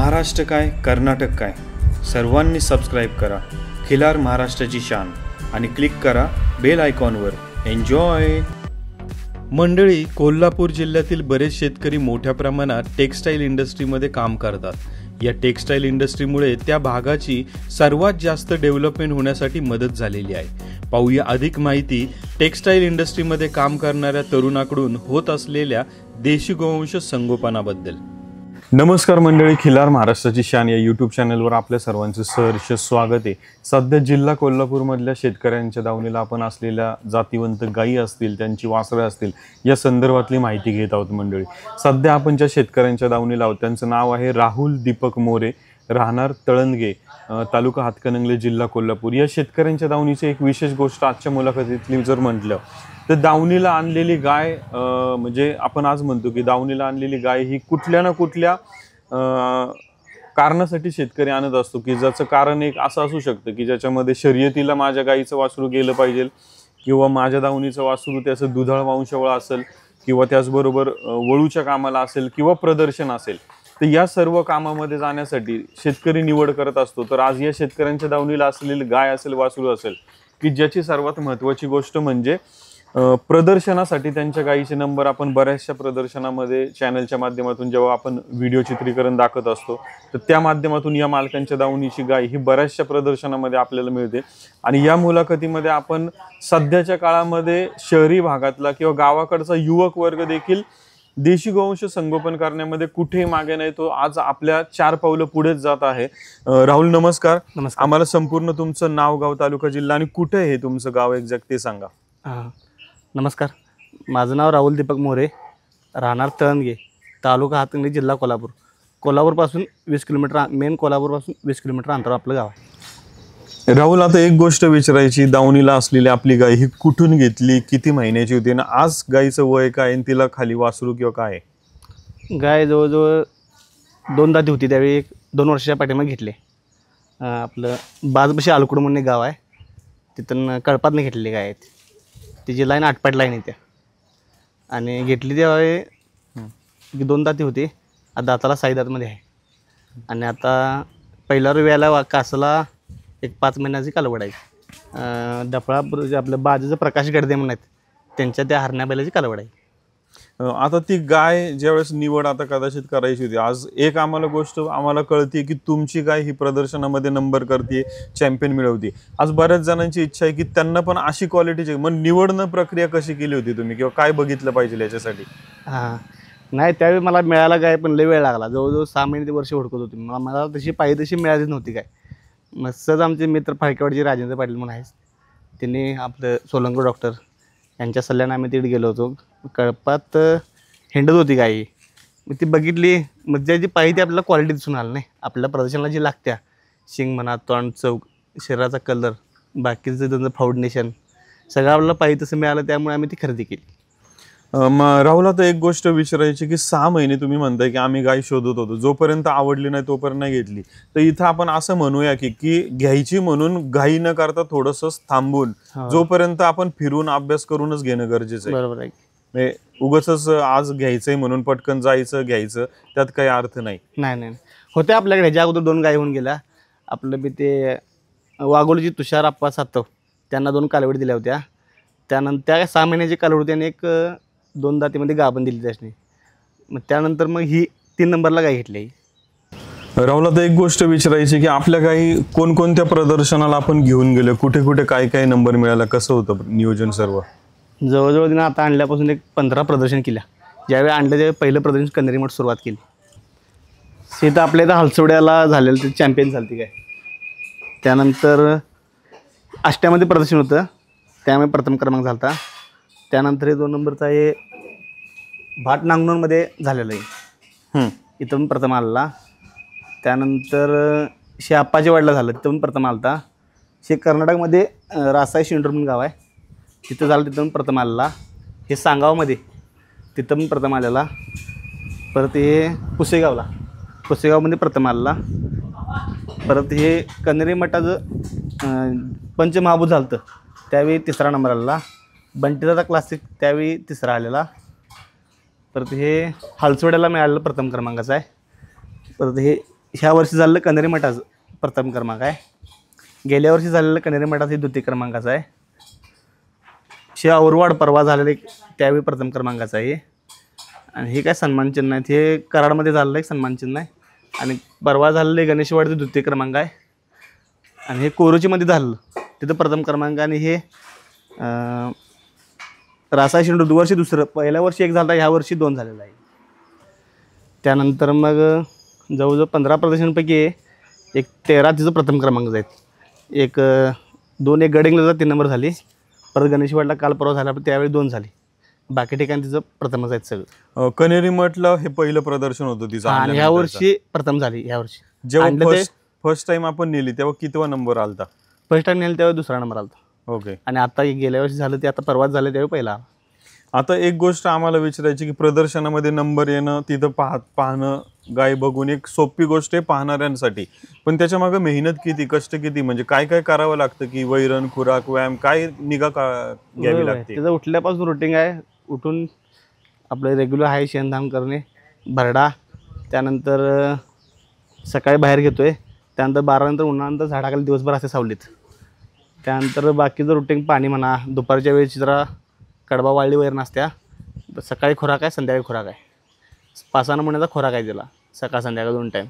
महाराष्ट्र काय कर्नाटक काय सर्वांनी सबस्क्राईब करा खिलार महाराष्ट्राची शान आणि क्लिक करा बेल आयकॉनवर। एन्जॉय। मंडळी, कोल्हापूर जिल्ह्यातील बरेच शेतकरी मोठ्या प्रमाणात टेक्स्टाईल इंडस्ट्रीमध्ये काम करतात। या टेक्स्टाईल इंडस्ट्रीमुळे त्या भागाची सर्वात जास्त डेव्हलपमेंट होण्यासाठी मदत झालेली आहे। पाहूया अधिक माहिती टेक्स्टाईल इंडस्ट्रीमध्ये काम करणाऱ्या तरुणाकडून होत असलेल्या देशी गोवंश संगोपनाबद्दल। नमस्कार मंडळी, खिलार महाराष्ट्राची शान या यूट्यूब चॅनलवर आपल्या सर्वांचं सहर्ष स्वागत आहे। सध्या जिल्हा कोल्हापूरमधल्या शेतकऱ्यांच्या दावणीला आपण असलेल्या जातीवंत गायी असतील, त्यांची वासरे असतील, या संदर्भातली माहिती घेत आहोत। मंडळी, सध्या आपण ज्या शेतकऱ्यांच्या दावणीला आहोत त्यांचं नाव आहे राहुल दीपक मोरे, राहणार तळंदगे, तालुका हातकणंगले, जिल्हा कोल्हापूर। या शेतकऱ्यांच्या दावणीची एक विशेष गोष्ट आजच्या मुलाखतीतली जर म्हटलं तर दावणीला आणलेली गाय, म्हणजे आपण आज म्हणतो की दावणीला आणलेली गाय ही कुठल्या ना कुठल्या कारणासाठी शेतकरी आणत असतो, की ज्याचं कारण एक असं असू शकतं की ज्याच्यामध्ये शर्यतीला माझ्या गायीचं वासरू गेलं पाहिजे, किंवा माझ्या दावणीचं वासरू त्याचं दुधाळ वंशावळ असेल, किंवा त्याचबरोबर वळूच्या कामाला असेल, किंवा प्रदर्शन असेल। तर या सर्व कामामध्ये जाण्यासाठी शेतकरी निवड करत असतो। तर आज या शेतकऱ्यांच्या दावणीला असलेली गाय असेल, वासरू असेल, की ज्याची सर्वात महत्त्वाची गोष्ट म्हणजे प्रदर्शनासाठी त्यांच्या गायीचे नंबर आपण बऱ्याचशा प्रदर्शनामध्ये चॅनलच्या माध्यमातून जेव्हा आपण व्हिडिओ चित्रीकरण दाखवत असतो, तर त्या माध्यमातून या मालकांच्या दावणीची गाय ही बऱ्याचशा प्रदर्शनामध्ये आपल्याला मिळते। आणि या मुलाखतीमध्ये आपण सध्याच्या काळामध्ये शहरी भागातला किंवा गावाकडचा युवक वर्ग देखील देशी गोवंश संगोपन करण्यामध्ये कुठेही मागे नाही, तो आज आपल्या 4 पावलं पुढेच जात आहे। राहुल, नमस्कार। आम्हाला संपूर्ण तुमचं नाव, गाव, तालुका, जिल्हा आणि कुठे हे तुमचं गाव एक्झॅक्ट ते सांगा। नमस्कार, माझं नाव राहुल दीपक मोरे, राहणार तळंदगे, तालुका हातकणंगले, जिल्हा कोल्हापूर। कोल्हापूरपासून 20 किलोमीटर, मेन कोल्हापूरपासून 20 किलोमीटर अंतरावर आपलं गाव आहे। राहुल, आता एक गोष्ट विचारायची, दावणीला असलेली आपली गाय ही कुठून घेतली, किती महिन्याची होती ना आज गायीचं वय काय आणि तिला खाली वासरू किंवा काय? गाय जवळजवळ 2 दाती होती, त्यावेळी 2 वर्षाच्या पाठीमागे घेतले। आपलं बाजबशी आलकुड म्हणून एक गाव आहे, तिथून कळपातनं घेतलेली गाय आहेत। तिची लाईन 8 लाईन येते आणि घेतली त्यावेळी 2 दाती होती, आता दाताला 6 दातमध्ये आहे। आणि आता पहिल्या वेळेला कासाला एक 5 महिन्याची कालवड आहे। डफळा आपलं बाजूचं प्रकाश गडदे म्हणून आहेत, त्यांच्या त्या हरण्या बैलाची कालवड आहे। आता ती गाय ज्यावेळेस निवड आता कदाचित करायची होती, आज एक आम्हाला गोष्ट आम्हाला कळते की तुमची गाय ही प्रदर्शनामध्ये नंबर करते, चॅम्पियन मिळवते। आज बऱ्याच जणांची इच्छा आहे की त्यांना पण अशी क्वालिटीची, मग निवडणं प्रक्रिया कशी केली होती तुम्ही, किंवा काय बघितलं पाहिजे याच्यासाठी? नाही, त्यावेळी मला मिळायला गाय पण लय वेळ लागला, जवळजवळ 6 महिने ते वर्ष हुडकत होती। मला तशी पाहिजे तशी मिळालीच नव्हती गाय। मग सहज आमचे मित्र फाळकेवाडीचे राजेंद्र पाटील म्हणून आहेत, त्यांनी आपलं सोलंकर डॉक्टर यांच्या सल्ल्याने आम्ही तिथे गेलो होतो। कळपात हिंडत होती गाई, मग ती बघितली, मग ज्याची पाहिजे ती आपल्याला क्वालिटी दिसून आली नाही। आपल्या प्रदर्शनाला जी लागत्या, शिंग म्हणा, तोंड, चौक, शरीराचा कलर, बाकीचं त्यांचं फाउंडेशन सगळं आपल्याला पाहिजे तसं मिळालं, त्यामुळे आम्ही ती खरेदी केली। मग राहुल, आता एक गोष्ट विचारायची की 6 महिने तुम्ही म्हणताय की आम्ही गाय शोधत होतो, जोपर्यंत आवडली नाही तोपर्यंत नाही घेतली। तर इथं आपण असं म्हणूया की घ्यायची म्हणून घाई न करता थोडंसं थांबून जोपर्यंत आपण फिरून अभ्यास करूनच घेणं गरजेचं आहे। बरोबर आहे। उगाच आज घ्यायचंय म्हणून पटकन जायचं घ्यायचं, त्यात काही अर्थ नाही। नाही, होत्या आपल्याकडे ह्याच्या अगोदर 2 गाय होऊन गेल्या। आपलं बी ते वाघोलीची तुषार आप्पा सातव, त्यांना 2 कालवडी दिल्या होत्या। त्यानंतर त्या 6 महिन्याची कालवडी त्याने एक 2 दातीमध्ये गाभण दिली त्याने। मग त्यानंतर मग ही 3 नंबरला गाय घेतली। राहुल, आता एक गोष्ट विचारायची की आपल्या गायी कोणकोणत्या प्रदर्शनाला आपण घेऊन गेलो, कुठे कुठे काय काय नंबर मिळाला, कसं होतं नियोजन सर्व? जवळजवळ तिनं आता आणल्यापासून एक 15 प्रदर्शन केल्या। ज्यावेळी आणलं त्यावेळी पहिलं प्रदर्शन कन्हेरी मठ सुरुवात केली। तिथं आपल्या इथं हलसवड्याला झालेलं ते चॅम्पियन झाली ती गाय। त्यानंतर आष्ट्यामध्ये प्रदर्शन होतं, त्यामुळे प्रथम क्रमांक झाला होता। त्यानंतर हे 2 नंबरचा हे भाट नांगणूरमध्ये झालेलं आहे, इथं पण प्रथम आलेला। त्यानंतर शे आप्पाच्या वाडला झालं, तिथं पण प्रथम आला होता। शे कर्नाटकमध्ये रासाई शिंडूर म्हणून गाव आहे, तिथं झालं, तिथं पण प्रथम आलेला। हे सांगावमध्ये, तिथं पण प्रथम आलेला। परत हे पुसेगावमध्ये प्रथम आलेला। परत हे कन्हेरी मठाचं पंचमहाभूत झालं होतं, त्यावेळी 3रा नंबर आलेला। बंटीदादा क्लासिक त्यावेळी 3रा आलेला। परत हे हालसवड्याला मिळालेलं प्रथम क्रमांकाचं आहे। परत हे ह्या वर्षी झालेलं कनेरी मठाचं प्रथम क्रमांक आहे. गेल्या वर्षी झालेलं कनेरी मठाचं हे द्वितीय क्रमांकाचं आहे. औरवाड परवा झालेले त्यावेळी प्रथम क्रमांकाचं आहे. आणि हे काय सन्मान चिन्ह आहेत, हे कराडमध्ये झालेलं एक सन्मान चिन्ह आहे. आणि परवा झालेले गणेशवाडीचं द्वितीय क्रमांक आहे. आणि हे कोरोचीमध्ये झालं तिथं प्रथम क्रमांक. आणि हे रासाय शेंडू वर्षी दुसरं, पहिल्या वर्षी एक झाला, ह्या वर्षी 2 झालेलं आहे. त्यानंतर मग जवळजवळ 15 प्रदर्शनांपैकी एक 13 तिचं प्रथम क्रमांक आहेत. एक 2 गडिंगला 3 नंबर झाली. परत गणेशवाडला काल परवा झाला, त्यावेळी 2 झाली. बाकी ठिकाणी तिचं प्रथमच आहेत सगळं. कनेरी मठला हे पहिलं प्रदर्शन होतं तिचं. आणि ह्या वर्षी प्रथम झाली. ह्या वर्षी जेव्हा फर्स्ट टाइम आपण नेली तेव्हा कितवा नंबर आलता? फर्स्ट टाइम नेली तेव्हा 2रा नंबर आलता. ओके. आणि आता गेल्या वर्षी झालं ते आता परवाच झालं त्यावेळी पहिला. आता एक गोष्ट आम्हाला विचारायची की प्रदर्शनामध्ये नंबर येणं, तिथं पाहणं, गाय बघून एक सोपी गोष्ट आहे पाहणाऱ्यांसाठी, पण त्याच्या मागे मेहनत किती, कष्ट किती, म्हणजे काय काय करावं लागतं की वैरण, खुराक, व्यायाम, काय निगा घ्यावी लागते? त्याचं उठल्यापासून रुटीन आहे. उठून आपलं रेग्युलर आहे शेणधाम करणे, भरडा, त्यानंतर सकाळी बाहेर घेतोय, त्यानंतर 12 नंतर उन्हानंतर झाडाखाली दिवसभर असे सावलीत. त्यानंतर बाकीचं रुटीन पाणी म्हणा, दुपारच्या वेळेची जरा कडबा वाळली वैरण असत्या. सकाळी खुराक आहे, संध्याकाळी खुराक आहे. 5 महिन्याचा खुराक आहे त्याला, सकाळ संध्याकाळ 2 टाईम.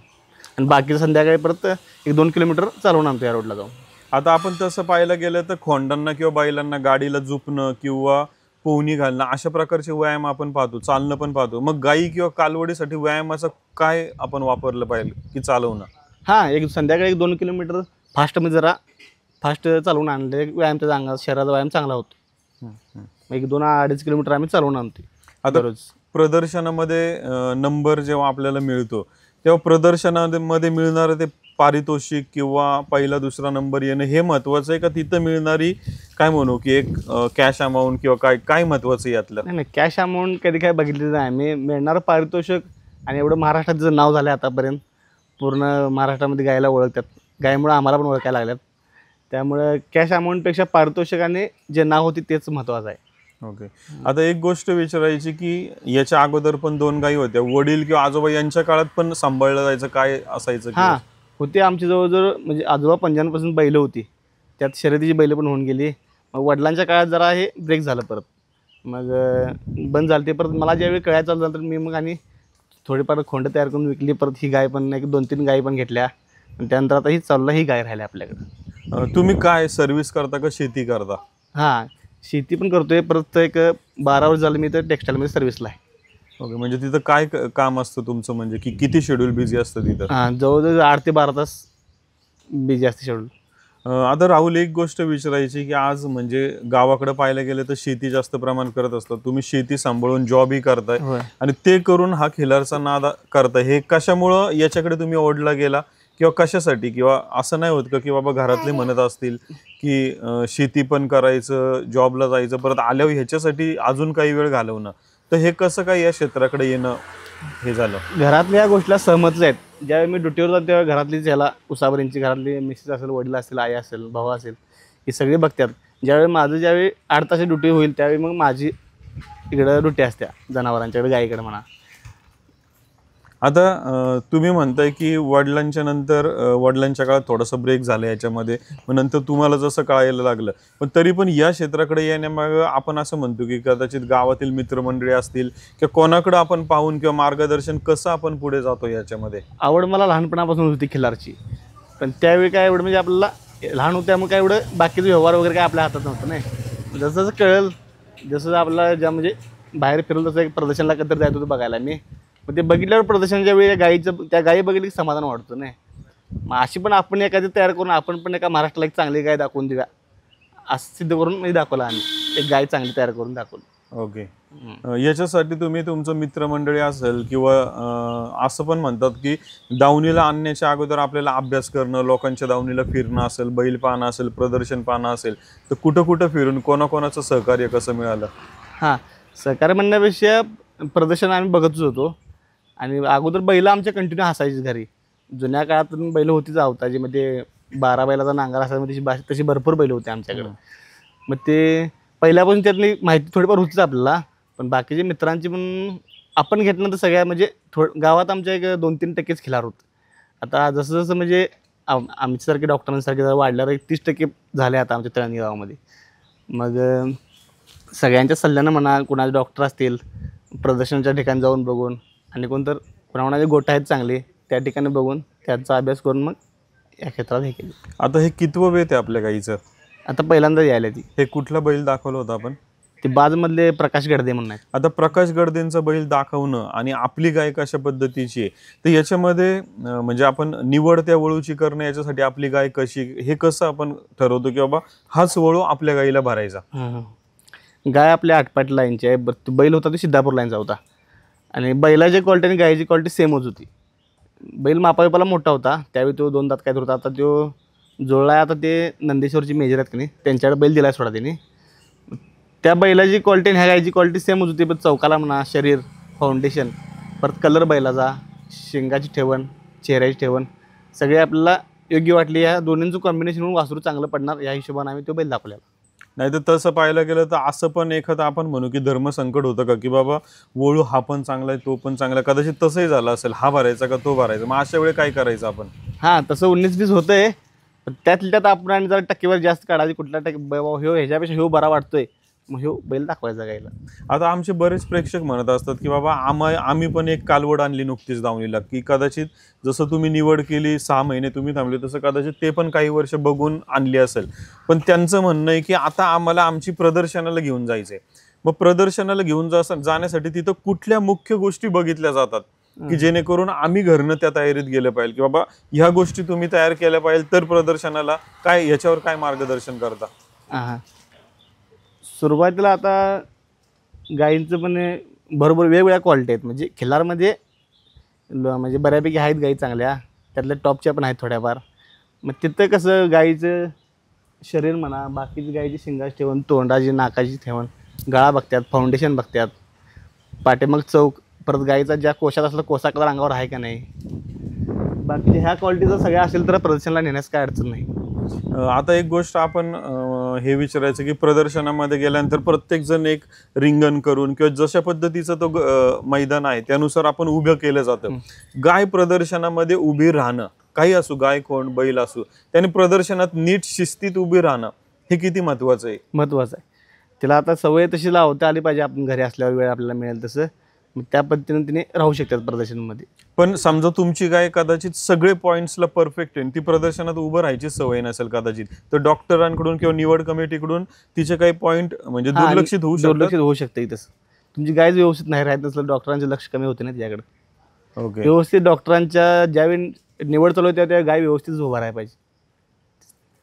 आणि बाकीचं संध्याकाळी परत 1-2 किलोमीटर चालवून आणतो या रोडला जाऊन. आता आपण तसं पाहायला गेलं तर खोंडांना किंवा बैलांना गाडीला झुपणं किंवा पोहणी घालणं अशा प्रकारचे व्यायाम आपण पाहतो, चालणं पण पाहतो. मग गाई किंवा कालवडीसाठी व्यायामाचं काय आपण वापरलं पाहिजे की चालवणं? हां, एक संध्याकाळी 1-2 किलोमीटर फास्टमध्ये जरा फास्ट चालवून आणले व्यायाम, त्याचा अंगात शरीराचा व्यायाम चांगला होतो. 1-2-2.5 किलोमीटर आम्ही चालवून आणतो आता रोज. प्रदर्शनामध्ये नंबर जेव्हा आपल्याला मिळतो तेव्हा प्रदर्शनामध्ये मिळणारं ते पारितोषिक किंवा पहिला दुसरा नंबर येणं हे महत्वाचं आहे का तिथं मिळणारी काय म्हणू की एक कॅश अमाऊंट किंवा काय काय महत्वाचं आहे यातलं? नाही, कॅश अमाऊंट कधी काय बघितली नाही मी. मिळणारं पारितोषिक आणि एवढं महाराष्ट्रात तिचं नाव झालं आतापर्यंत, पूर्ण महाराष्ट्रामध्ये गायला ओळखतात, गायमुळे आम्हाला पण ओळखायला लागल्यात. त्यामुळे कॅश अमाऊंटपेक्षा पारितोषिकाने जे नाव होती तेच महत्त्वाचं आहे. ओके. आता एक गोष्ट विचारायची की याच्या अगोदर पण 2 गायी होत्या, वडील किंवा आजोबा यांच्या काळात पण सांभाळलं जायचं, काय असायचं? हां, होते आमची जवळजवळ, म्हणजे आजोबा पंजांपासून बैलं होती, त्यात शर्यतीची बैलं पण होऊन गेली. मग वडिलांच्या काळात जरा हे ब्रेक झालं, परत मग बंद झालं ते. परत मला ज्यावेळी कळायला चालू झालं तर मी मग आणि थोडीफार खोंड तयार करून विकली. परत ही गाय पण 1-2-3 गायी पण घेतल्या. आणि त्यानंतर आता ही चाललं, ही गाय राहिली आपल्याकडं. तुम्ही काय सर्व्हिस करता का शेती करता? हां, शेती पण करतोय. परत एक 12 वर्ष झालं मी तर टेक्स्टाईलमध्ये सर्व्हिसला आहे. ओके. म्हणजे तिथं काय काम असतं तुमचं, म्हणजे की किती शेड्यूल बिझी असतं तिथं? हां, जवळजवळ 8 ते 12 तास बिझी असते शेड्यूल. आता राहुल, एक गोष्ट विचारायची की आज म्हणजे गावाकडे पाहायला गेलं तर शेती जास्त प्रमाण करत असतात, तुम्ही शेती सांभाळून जॉबही करताय आणि ते करून हा खिलारचा नाद करताय, हे कशामुळं याच्याकडे तुम्ही ओढला गेला किंवा कशासाठी? किंवा असं नाही होत का की बाबा घरातले म्हणत असतील की शेती पण करायचं, जॉबला जायचं, परत आल्यावर ह्याच्यासाठी अजून काही वेळ घालवणं, तर हे कसं काय या क्षेत्राकडे येणं हे झालं? घरातल्या या गोष्टीला सहमतच आहेत. ज्यावेळी मी ड्युटीवर जातो तेव्हा घरातलीच ह्याला उसाबरींची घरातली मिसेस असेल, वडील असतील, आई असेल, भाऊ असेल, ही सगळी बघतात. ज्यावेळी 8 तासाची ड्युटी होईल त्यावेळी मग माझी इकडं ड्युटी असत्या जनावरांच्याकडे, गाईकडे म्हणा. आता तुम्ही म्हणताय की वडिलांच्या काळात थोडंसं ब्रेक झालं याच्यामध्ये, मग नंतर तुम्हाला जसं कळायला लागलं, पण तरी पण या क्षेत्राकडे येण्यामागं आपण असं म्हणतो की कदाचित गावातील मित्रमंडळी असतील किंवा कोणाकडं आपण पाहून किंवा मार्गदर्शन कसं आपण पुढे जातो याच्यामध्ये? आवड मला लहानपणापासून होती खिलारची, पण त्यावेळी काय एवढं म्हणजे आपल्याला लहान होतं त्यामुळे काय एवढं बाकीचं व्यवहार वगैरे काय आपल्या हातात नव्हतं नाही. जसं जसं कळेल, जसं आपल्याला ज्या म्हणजे बाहेर फिरलं तसं एक प्रदर्शनला कधी जायचं होतं बघायला मी. मग ते बघितल्यावर प्रदर्शनाच्या वेळी त्या गायी बघितली की समाधान वाटतं नाही. मग अशी पण आपण एखादी तयार करून आपण पण एका महाराष्ट्राला एक चांगली गाय दाखवून देऊया असं सिद्ध करून म्हणजे दाखवलं आम्ही, एक गाय चांगली तयार करून दाखवली. ओके. याच्यासाठी तुम्ही तुमचं मित्रमंडळी असेल किंवा असं पण म्हणतात की दावणीला आणण्याच्या अगोदर आपल्याला अभ्यास करणं, लोकांच्या दावणीला फिरणं असेल, बैल पाहणं असेल, प्रदर्शन पाहणं असेल, तर कुठं कुठं फिरून कोणाकोणाचं सहकार्य कसं मिळालं? हां, सहकार्य म्हणण्यापेक्षा प्रदर्शन आम्ही बघतच होतो. आणि अगोदर बैलं आमच्या कंटिन्यू असायची घरी. जुन्या काळात बैलं होतीच अवताची, मग ते 12 बैलाचा नांगर असायचा, तशी भरपूर बैलं होती आमच्याकडं. मग ते पहिल्यापासून त्यातली माहिती थोडीफार होतीच आपल्याला, पण बाकीचे मित्रांची पण आपण घेतल्यानंतर सगळ्या म्हणजे गावात आमच्या एक 2-3% खिलार होतं. आता जसं जसं म्हणजे आमच्यासारखे डॉक्टरांसारखे जर वाढल्यावर 30% झाले आता आमच्या तळणी गावामध्ये. मग सगळ्यांच्या सल्ल्यानं म्हणा, कुणाचे डॉक्टर असतील प्रदर्शनाच्या ठिकाणी जाऊन बघून, आणि कोणाकोणाचे गोट आहेत चांगले त्या ठिकाणी बघून त्यांचा अभ्यास करून मग या क्षेत्रात हे केलं. आता हे कितवं वेत आहे आपल्या गाईचं? आता पहिल्यांदा यायला ती. हे कुठला बैल दाखवलं होतं आपण? ते बाजमधले प्रकाश गडदे म्हणून आहेत. आता प्रकाश गडदेंचा बैल दाखवणं आणि आपली गाय कशा पद्धतीची आहे, तर याच्यामध्ये म्हणजे आपण निवड त्या वळूची करणं, याच्यासाठी आपली गाय कशी, हे कसं आपण ठरवतो की बाबा हाच वळू आपल्या गाईला भरायचा? गाय आपल्या आटपाट लाईनची आहे. बैल होता तो सिद्धापूर लाईनचा होता, आणि बैलाची क्वालिटी आणि गायची क्वालिटी सेमच होती. बैल मापाविपाला मोठा होता त्यावेळी, तो 2 दात काय होता. आता तो जोडला आहे, आता ते नंदेश्वरची मेजर आहेत की नाही त्यांच्याकडे बैल दिला सोडा त्यांनी. त्या बैलाची क्वालिटी आणि ह्या गायची क्वालिटी सेमच होती, पण चौकाला म्हणा, शरीर, फाउंडेशन, परत कलर बैलाचा, शिंगाची ठेवण, चेहऱ्याची ठेवण सगळे आपल्याला योग्य वाटली. या दोन्हींचं कॉम्बिनेशन होऊन वासरू चांगलं पडणार या हिशोबाने आम्ही तो बैल दाखवलेला. नाही तर तसं पाहायला गेलं तर असं पण एखादं आपण म्हणू की धर्मसंकट होतं का, की बाबा वळू हा पण चांगला आहे तो पण चांगला आहे, कदाचित तसंही झालं असेल, हा भरायचा का तो भरायचा, मग अशा वेळी काय करायचं आपण? हां, तसं 19-20 होतंय, पण त्यातल्या त्यात आपण आणि जरा टक्केवारी जास्त काढायची. कुठला बाबा ह्यो ह्याच्यापेक्षा ह्यो बरा वाटतोय, मग ह्यो बैल दाखवायचा गायला. आता आमचे बरेच प्रेक्षक म्हणत असतात की बाबा आम्ही पण एक कालवड आणली नुकतीच दावणीला, की कदाचित जसं तुम्ही निवड केली 6 महिने तुम्ही थांबले, तसं कदाचित ते पण काही वर्ष बघून आणली असेल. पण त्यांचं म्हणणं आहे की आता आम्हाला आमची प्रदर्शनाला घेऊन जायचंय. मग प्रदर्शनाला घेऊन जाण्यासाठी तिथं कुठल्या मुख्य गोष्टी बघितल्या जातात की जेणेकरून आम्ही घरनं त्या तयारीत गेलं पाहिजे, की बाबा ह्या गोष्टी तुम्ही तयार केल्या पाहिजे तर प्रदर्शनाला काय, याच्यावर काय मार्गदर्शन करता? हां, सुरुवातीला आता गायींचं पण बरोबर वेगवेगळ्या क्वालिटी आहेत. म्हणजे खिल्लारमध्ये म्हणजे बऱ्यापैकी आहेत गायी चांगल्या, त्यातल्या टॉपच्या पण आहेत थोड्याफार. मग तिथं कसं गायीचं शरीर म्हणा, बाकीची गायीची शिंगाची ठेवण, तोंडाची, नाकाची ठेवण, गळा बघतात, फाउंडेशन बघतात, पाठीमाग चौक, परत गायीचा ज्या कोशात असला कोसा कलर अंगावर आहे का नाही, बाकी ह्या क्वालिटीचं सगळ्या असेल तर प्रदर्शनाला नेण्यास काय अडचण नाही. आता एक गोष्ट आपण हे विचारायचं की प्रदर्शनामध्ये गेल्यानंतर प्रत्येक जण एक रिंगण करून किंवा जशा पद्धतीचं तो मैदान आहे त्यानुसार आपण उभं केलं जातं. गाय प्रदर्शनामध्ये उभी राहणं, काही असू, गाय कोण बैल असू, त्याने प्रदर्शनात नीट शिस्तीत उभी राहणं हे किती महत्वाचं आहे? महत्वाचं आहे. तिला आता सवय तशी लावता आली पाहिजे. आपण घरी असल्यावर वेळ आपल्याला मिळेल तसं, मग त्या पद्धतीने तिने राहू शकतात प्रदर्शनामध्ये. पण समजा तुमची गाय कदाचित सगळे पॉईंट्सला परफेक्ट आहे, ती प्रदर्शनात उभं राहायची सवय नसेल कदाचित, तर डॉक्टरांकडून किंवा निवड कमिटीकडून तिचे काही पॉईंट म्हणजे दुर्लक्षित होऊ शकते. तसं तुमची गाय व्यवस्थित नाही राहत नसलं, डॉक्टरांचे लक्ष कमी होते ना त्याच्याकडे. ओके, व्यवस्थित डॉक्टरांच्या ज्यावेळी निवड चालू होते त्या गाय व्यवस्थित उभा राहायला पाहिजे.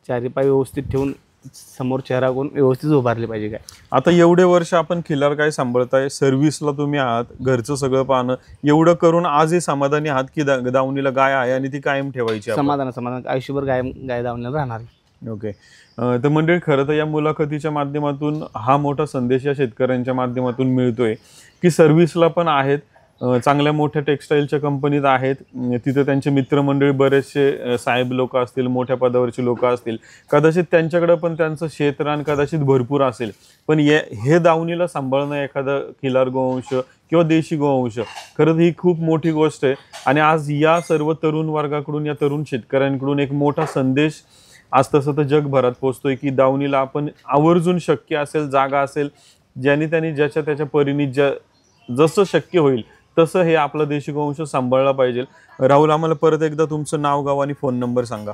4 पाय व्यवस्थित ठेवून समोर चेहरा करून व्यवस्थित उभारले पाहिजे गाय. आता एवढे वर्ष आपण खिल्लार गाय सांभाळताय, सर्व्हिसला तुम्ही आहात, घरचं सगळं पाहणं, एवढं करून आजही समाधानी आहात की दावणीला गाय आहे आणि ती कायम ठेवायची? समाधान आयुष्यभर गाय दावणीला राहणार. ओके. तर मंडळी, खरं तर या मुलाखतीच्या माध्यमातून हा मोठा संदेश या शेतकऱ्यांच्या माध्यमातून मिळतोय की सर्व्हिसला पण आहेत, चांगल्या मोठ्या टेक्स्टाईलच्या कंपनीत आहेत, तिथे त्यांचे मित्रमंडळी बरेचसे साहेब लोक असतील, मोठ्या पदावरची लोक असतील, कदाचित त्यांच्याकडे पण त्यांचं क्षेत्ररान कदाचित भरपूर असेल, पण हे दावणीला सांभाळणं एखादं खिलार गोवंश किंवा देशी गोवंश खरंच ही खूप मोठी गोष्ट आहे. आणि आज या सर्व तरुण वर्गाकडून, या तरुण शेतकऱ्यांकडून एक मोठा संदेश आज तसं तर जगभरात पोहोचतोय की दावणीला आपण आवर्जून शक्य असेल, जागा असेल, ज्यांनी त्यांनी ज्याच्या त्याच्या परीने जसं शक्य होईल तसं हे आपलं देशी गोवंश सांभाळला पाहिजे. राहुल, आम्हाला परत एकदा तुमचं नाव, गाव आणि फोन नंबर सांगा.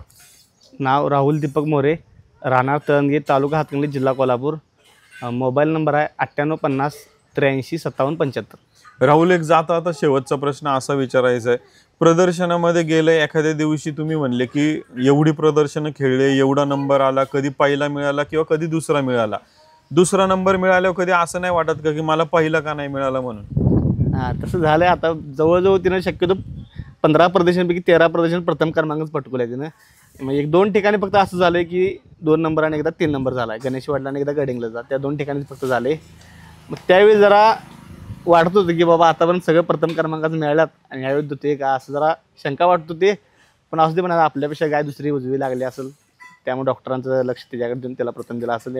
नाव राहुल दीपक मोरे, राहणार तळणगे, तालुका हातकणंगले, जिल्हा कोल्हापूर. मोबाईल नंबर आहे 9850 83 57 75. राहुल, एक जाता आता शेवटचा प्रश्न असा विचारायचा आहे, प्रदर्शनामध्ये गेले एखाद्या दिवशी तुम्ही म्हणले की एवढी प्रदर्शनं खेळले, एवढा नंबर आला, कधी पहिला मिळाला किंवा कधी दुसरा मिळाला, दुसरा नंबर मिळाल्यावर कधी असं नाही वाटत का की मला पहिला का नाही मिळाला म्हणून? हां, तसं झालं आहे. आता जवळजवळ तिनं शक्यतो 15 प्रदर्शनपैकी 13 प्रदर्शन प्रथम क्रमांकच पटकवलं आहे तिनं. मग 1-2 ठिकाणी फक्त असं झालं आहे की 2 नंबर आणि एकदा 3 नंबर झाला आहे. गणेशवाडला आणि एकदा गडिंगला, त्या 2 ठिकाणी फक्त झाले. मग त्यावेळी जरा वाटत होतं की बाबा आतापर्यंत सगळं प्रथम क्रमांकाचं मिळाल्यात आणि यावेळी होते का, असं जरा शंका वाटत होती. पण असू दे, पण आपल्यापेक्षा गाय दुसरी उजवी लागली असेल, त्यामुळे डॉक्टरांचं लक्ष त्याच्याकडे देऊन त्याला प्रथम दिला असेल.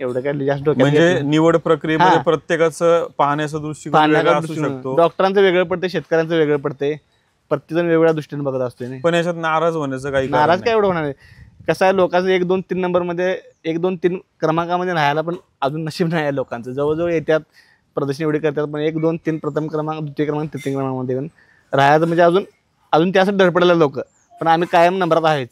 एवढं काय जास्त म्हणजे निवड प्रक्रियेमध्ये प्रत्येकाचं पाहण्याचा दृष्टिकोन वेगळा असू शकतो. डॉक्टरांचं वेगळं पडते, शेतकऱ्यांचं वेगळं पडते, प्रत्येकजण वेगवेगळ्या दृष्टीने बघत असतो नाही. पण याच्यात नाराज होण्याचं काही कारण नाराज नाही. काय एवढं होणार आहे. कसं आहे, लोकांचं 1, 2, 3 नंबरमध्ये 1, 2, 3 क्रमांकामध्ये राहायला पण अजून नशीब नाही आहे लोकांचं. जवळजवळ येतात, प्रदर्शन एवढे करतात, पण 1, 2, 3 प्रथम क्रमांक, द्वितीय क्रमांक, तृतीय क्रमांकामध्ये पण राहायचं म्हणजे अजून त्यासाठी धडपडलेले लोक. पण आम्ही कायम नंबरात आहेच.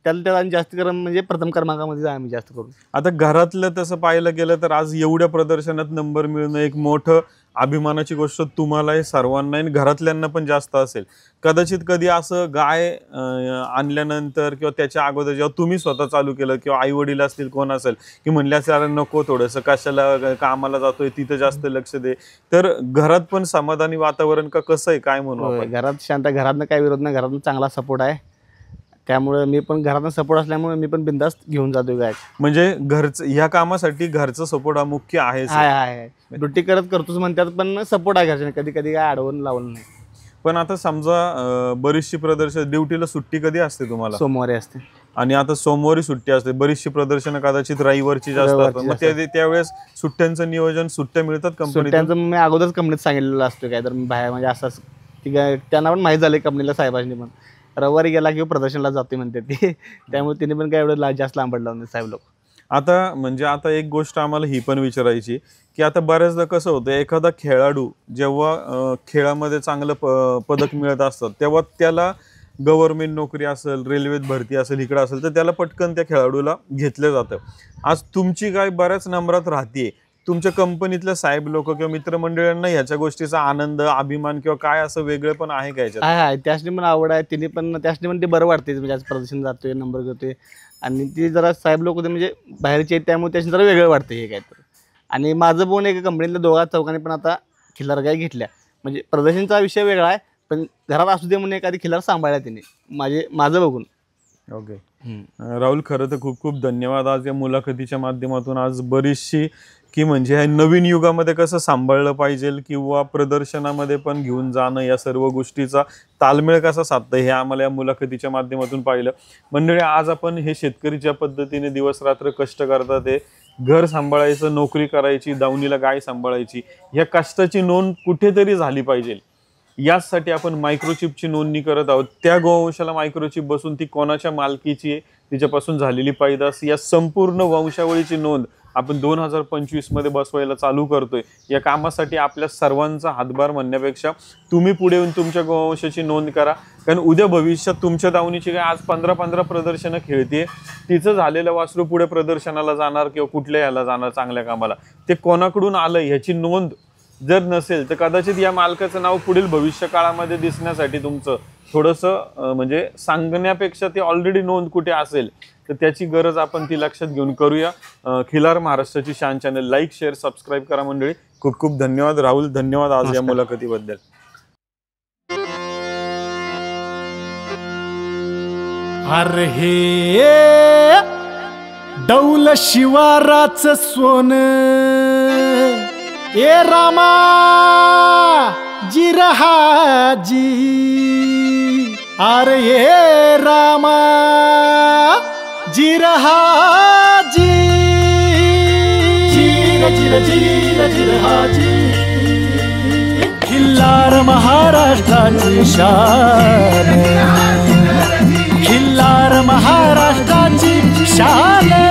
त्याला जास्त क्रम म्हणजे प्रथम क्रमांकामध्ये आम्ही जास्त करू. आता घरातलं तसं पाहायला गेलं तर आज एवढ्या प्रदर्शनात नंबर मिळणं एक मोठं अभिमानाची गोष्ट तुम्हालाही सर्वांना आणि घरातल्यांना पण जास्त असेल. कदाचित कधी असं गाय आणल्यानंतर किंवा त्याच्या अगोदर जेव्हा तुम्ही स्वतः चालू केलं किंवा आई वडील असतील कोण असेल की म्हणले असेल अरे नको थोडंसं कशाला कामाला जातोय तिथं जास्त लक्ष दे, तर घरात पण समाधानी वातावरण का कसं आहे काय म्हणू आपण? घरात शांत, घरातनं काही विरोध नाही, घरातून चांगला सपोर्ट आहे. त्यामुळे मी पण घरातून सपोर्ट असल्यामुळे मी पण बिंदास्त घेऊन जातोय गाय. म्हणजे घरचं ह्या कामासाठी घरचा सपोर्ट हा मुख्य आहे. ड्युटी करतोच म्हणतात, पण सपोर्ट आहे घरच्या, कधी कधी काय अडवून लावलं नाही. पण आता समजा बरीचशी प्रदर्शन, ड्युटीला सुट्टी कधी असते तुम्हाला? सोमवारी असते. आणि आता सोमवारी सुट्टी असते, बरीचशी प्रदर्शनं कदाचित रविवारची जास्त असतात, मग त्यावेळेस सुट्ट्यांचं नियोजन, सुट्ट्या मिळतात कंपनीत? त्यांचं मी अगोदरच कंपनीत सांगितलेलं असतो काय तर बाहेर म्हणजे असं त्यांना पण माहीत झालं कंपनीला, साहेबांनी पण रविवारी गेला किंवा प्रदर्शनला जाते म्हणते ते. त्यामुळे तिने पण काय एवढं जास्त लांबड लावून साहेब लोक. आता म्हणजे आता एक गोष्ट आम्हाला ही पण विचारायची की आता बऱ्याचदा कसं होतं, एखादा खेळाडू जेव्हा खेळामध्ये चांगलं पदक मिळत असतात तेव्हा त्याला गव्हर्नमेंट नोकरी असेल, रेल्वेत भरती असेल, इकडं असेल तर त्याला पटकन त्या खेळाडूला घेतलं जातं. आज तुमची काय बऱ्याच नंबरात राहतीये, तुमच्या कंपनीतल्या साहेब लोक किंवा मित्रमंडळींना ह्याच्या गोष्टीचा आनंद, अभिमान किंवा काय असं वेगळं पण आहे का याच्यात? आहे, त्यासनी पण आवड आहे, तिने पण त्यासनी पण ते बरं वाटते म्हणजे आज प्रदर्शन जातोय, नंबर घेतोय. आणि ती जरा साहेब लोक होते म्हणजे बाहेरचे आहेत, त्यामुळे त्याशी जरा वेगळं वाटतं हे काय तर. आणि माझं पण एका कंपनीतल्या 2-4 पण आता खिल्लार गाय घेतल्या. म्हणजे प्रदर्शनचा विषय वेगळा आहे, पण घरात असू दे म्हणून एखादी खिल्लार सांभाळल्या तिने माझं बघून. ओके राहुल, खरं तर खूप खूप धन्यवाद आज या मुलाखतीच्या माध्यमातून. आज बरीचशी की म्हणजे ह्या नवीन युगामध्ये कसं सांभाळलं पाहिजे किंवा प्रदर्शनामध्ये पण घेऊन जाणं, या सर्व गोष्टीचा ताळमेळ कसा साधतं हे आम्हाला या मुलाखतीच्या माध्यमातून पाहिलं. मंडळी, आज आपण हे शेतकरी ज्या पद्धतीने दिवस रात्र कष्ट करतात, ते घर सांभाळायचं, नोकरी करायची, दावणीला गाय सांभाळायची, ह्या कष्टाची नोंद कुठेतरी झाली पाहिजे. याचसाठी आपण मायक्रोचिपची नोंदणी करत आहोत. त्या गोवंशाला मायक्रोचिप बसून ती कोणाच्या मालकीची आहे, तिच्यापासून झालेली पैदास, या संपूर्ण वंशावळीची नोंद आपण 2025 मध्ये बसवायला चालू करतोय. या कामासाठी आपल्या सर्वांचा हातभार म्हणण्यापेक्षा तुम्ही पुढे येऊन तुमच्या गोवंशाची नोंद करा. कारण उद्या भविष्यात तुमच्या दावणीची काय आज 15-15 प्रदर्शनं खेळते, तिचं झालेलं वासरू पुढे प्रदर्शनाला जाणार किंवा कुठल्या याला जाणार चांगल्या कामाला, ते कोणाकडून आलं ह्याची नोंद जर नसेल तर कदाचित या मालकाचं नाव पुढील भविष्य काळामध्ये दिसण्यासाठी तुमचं थोडंसं म्हणजे सांगण्यापेक्षा ते ऑलरेडी नोंद कुठे असेल तर त्याची गरज आपण ती लक्षात घेऊन करूया. खिलार महाराष्ट्राची शान चॅनल लाईक, शेअर, सबस्क्राईब करा मंडळी. खूप खूप धन्यवाद राहुल, धन्यवाद आज या मुलाखतीबद्दल. अरे हे डौल शिवाराच सोन, ए रामा जिरहाजी, अरे ये रामा जिरहाजी, जिर जिर जिर जिरहाजी. खिल्लार महाराष्ट्राची शान, खिल्लार महाराष्ट्राची शान.